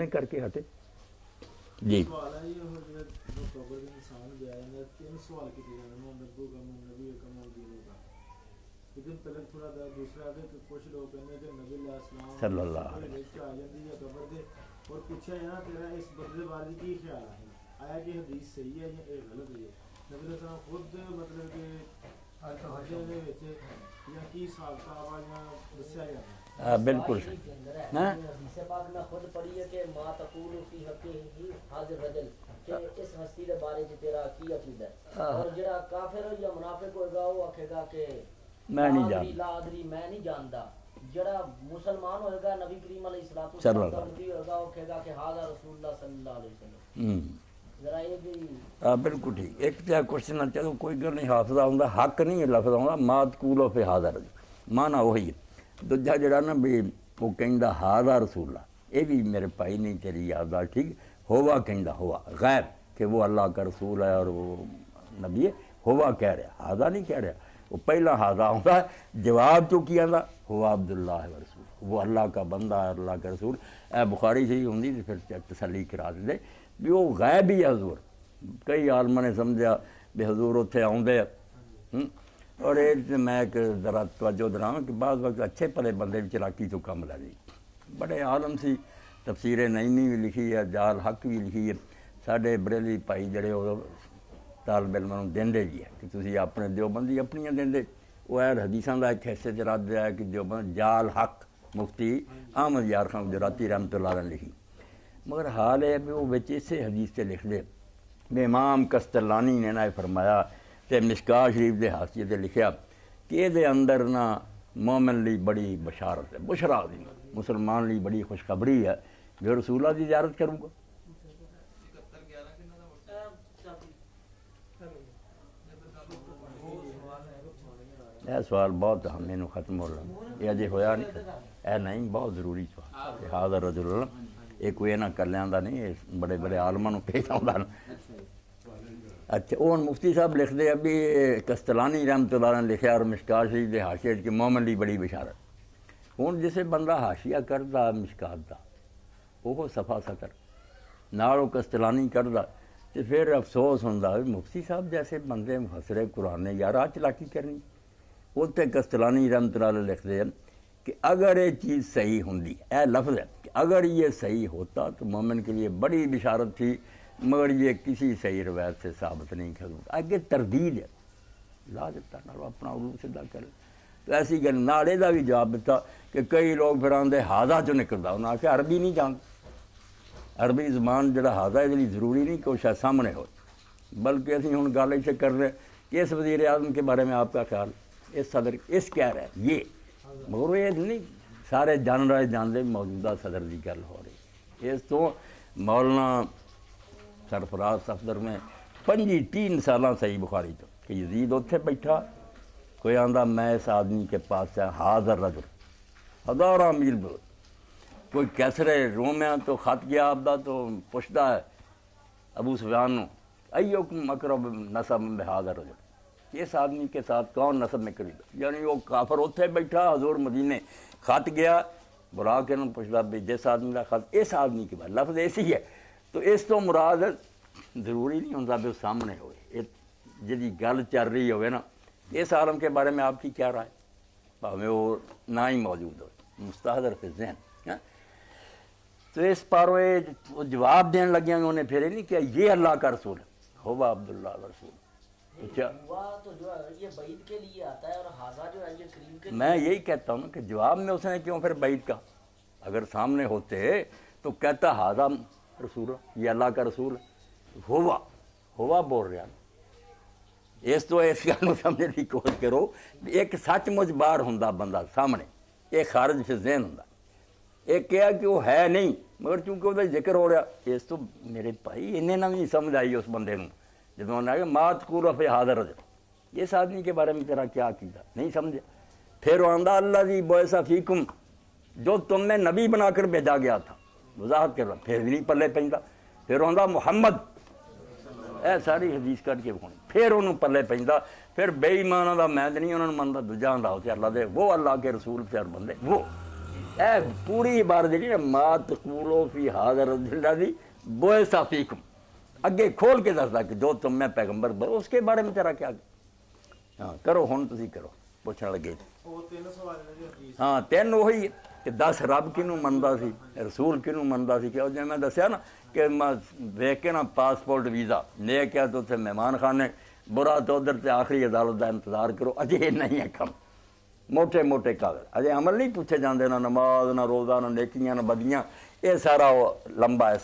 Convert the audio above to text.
نے کر کے ہٹے جی صلی اللہ علیہ اور پوچھا ہے نا تیرا اس بندے بارے کی خیال ہے آیا کہ حدیث صحیح ہے یا غلط ہے نبی علیہ السلام خود مطلب کہ یا کی حساب کتاب یا دسیا جاتا بالکل حدیث پاک میں خود پڑھی ہے کہ ما تقول فی حقہ حاضر رجل کہ اس ہستی کے بارے میں تیرا کی عقیدہ ہے اور جڑا کافر یا منافق ہوگا وہ کہے گا کہ میں نہیں جانتا میں نہیں جانتا جڑا مسلمان ہوئے گا نبی کریم علیہ الصلوۃ والسلام کا امتی ہوگا وہ کہے گا کہ ھذا رسول اللہ صلی اللہ علیہ وسلم ذرا یہ بھی بالکل ٹھیک ایک کیا کوشچن چلو کوئی گل نہیں حافظہ ہوندا حق نہیں لفظ ہوندا مات کولو فی حاضر مانا وہی ہے دوجا جڑا نا بھی وہ کہندا ھذا رسول اللہ یہ بھی میرے بھائی نہیں تیری یاد آ ٹھیک ہوا کہندا ہوا غیر کہ وہ اللہ کا رسول ہے اور وہ نبی ہے ہوا کہہ رہا ھذا نہیں کہہ رہا وہ پہلا ھذا ہوتا ہے جواب تو کیا تھا ہوا عبداللہ و رسول وہ اللہ کا بندہ ہے اللہ کا رسول اے بخاری سے ہی ہوندی تو پھر تسلی کرا دے بھی وہ غیب ہی ہے حضور کئی عالماں نے سمجھا بھی حضور اتنے آؤندے اور یہ میں ایک ذرا توجہ دراں کہ بعض وقت اچھے پلے بندے بھی چلاکی تو کم لگی بڑے عالم سی تفسیر نعیمی بھی لکھی ہے جال حق بھی لکھی ہے ساڈے بریلوی بھائی جڑے وہ طالب علماں نوں دیندے جی ہے کہ تسی اپنے دیوبندی اپنیاں دیندے وہ ہے حدیثاں دا ایک حصے چ رد ہے کہ دیوبند جال حق مفتی احمد یار خان گجراتی رحمۃ اللہ علیہ لکھی مگر حال ہے بھی وہ بچ اسے حدیث سے لکھ دے بھی امام کستلانی نے نہ فرمایا تے مشکاہ شریف دے حاشیے تے لکھیا کہ یہ دے اندر نا مومن لی بڑی بشارت ہے بشرا دی مسلمان لی بڑی خوشخبری ہے جو رسول اللہ دی زیارت کروں گا یہ سوال بہت ہمیں ختم ہو رہا یہ اجے ہویا نہیں اے نہیں بہت ضروری سوال کہ حاضر رجل اللہ یہ کوئی نہ کر لیاں نہیں یہ بڑے بڑے عالماں نوں پیش آਉਂدا نا اچھا وہ مفتی صاحب لکھ دے ابھی کستلانی رحمۃ اللہ علیہ نے لکھا اور مشکاہ شریف دے حاشیے کہ مومن لی بڑی بشارت ہوں جسے بندہ حاشیہ کردا مشکات دا وہ صفحہ ستر نال وہ کستلانی کردا تو پھر افسوس ہوندا مفتی صاحب جیسے بندے مفسر قرآن نے یار آ چلاکی کرنی اتنے کستلانی رحمۃ اللہ علیہ لکھ دے کہ اگر یہ چیز صحیح ہوندی اے لفظ ہے کہ اگر یہ صحیح ہوتا تو مومن کے لیے بڑی بشارت تھی مگر یہ کسی صحیح روایت سے ثابت نہیں کر آگے تردید ہے لا دیتا نہ اپنا اردو سیدھا کرے تو ایسی گل نالے کا بھی جواب دیتا کہ کئی لوگ پھر آدھے ہاضا چ نکلتا انہیں آخیا عربی نہیں جانتے عربی زبان جڑا ہاضا یہ لیے ضروری نہیں کہ وہ شاید سامنے ہو بلکہ اسی ہوں گل اسے کر رہے کہ اس وزیر اعظم کے بارے میں آپ کا خیال اس صدر اس کہہ رہے ہیں یہ مگر یہ نہیں سارے جان رہے جانتے موجودہ صدر کی گل ہو رہی اس تو مولانا سرفراز صفدر میں 3 سالاں صحیح بخاری تو کہ یزید اتنے بیٹھا کوئی آندا میں اس آدمی کے پاس سے حاضر رجل ہزاراں میل دور کوئی کیسرے رومیاں تو خط گیا آپ دا تو پوچھتا ہے ابو سفیان نو ایوکم اقرب نسب بحاضر رجل اس آدمی کے ساتھ کون نسب میں قریب یعنی وہ کافر اتنے بیٹھا حضور مدینے خط گیا بلا کے انہوں پوچھتا بھی جس آدمی کا خط اس آدمی کے بعد لفظ ایسی ہے تو اس تو مراد ضروری نہیں ہوتا بھی وہ سامنے ہوئے جی گل چل رہی ہوئے نا اس عالم کے بارے میں آپ کی کیا رائے بھاویں وہ نہ ہی موجود ہو مستحضر فی ذہن تو اس پر وہ جواب دین لگے انہوں نے پھر نہیں کیا یہ اللہ کا رسول ہے ہوا عبداللہ رسول میں یہی کہتا ہوں کہ جواب میں اس نے کیوں پھر بعید کا اگر سامنے ہوتے تو کہتا ہاضا رسول یہ اللہ کا رسول ہوا بول رہا اس تو اس گل سمجھنے کی کوشش کرو ایک سچ مچ باہر ہوں بندہ سامنے ایک خارج سے ذہن ہوں ایک کیا کہ وہ ہے نہیں مگر چونکہ وہ ذکر ہو رہا اس تو میرے بھائی انہیں نہ نہیں سمجھ آئی اس بندے نوں جدوں نے کہا مات کور فی حاضر رجل اس آدمی کے بارے میں تیرا کیا عقیدہ نہیں سمجھا پھر وہ آندا اللہ جی بعث فیکم جو تم نے نبی بنا کر بھیجا گیا تھا وضاحت کر رہا پھر بھی نہیں پلے پیندا پھر وہ آندا محمد اے ساری حدیث کٹ کے بخونی پھر انہوں پلے پیندا پھر بے ایماناں دا میں نہیں انہوں نے مندا دوجا ہوندا ہوتے اللہ دے وہ اللہ کے رسول پھر بندے وہ اے پوری عبارت جی نا ما تقولو فی حاضر الذی بعث فیکم اگے کھول کے دسدا کہ جو تم میں پیغمبر بنو اس کے بارے میں تیرا کیا ہاں کرو ہن تسی کرو پوچھنے لگے وہ تین سوال نے جی حدیث ہاں تین وہی کہ 10 رب کنوں مندا سی رسول کنوں مندا سی کہ میں دسیا نا کہ میں ویکھ کے نا پاسپورٹ ویزا لے کے تو اتنے مہمان خانے برا تو ادھر تے آخری عدالت کا انتظار کرو اجے نہیں ہے کم موٹے موٹے کاغذ اجے عمل نہیں پوچھے جاندے نہ نماز نہ روزہ نہ نیکیاں نہ بدیاں یہ سارا وہ لمبا ہے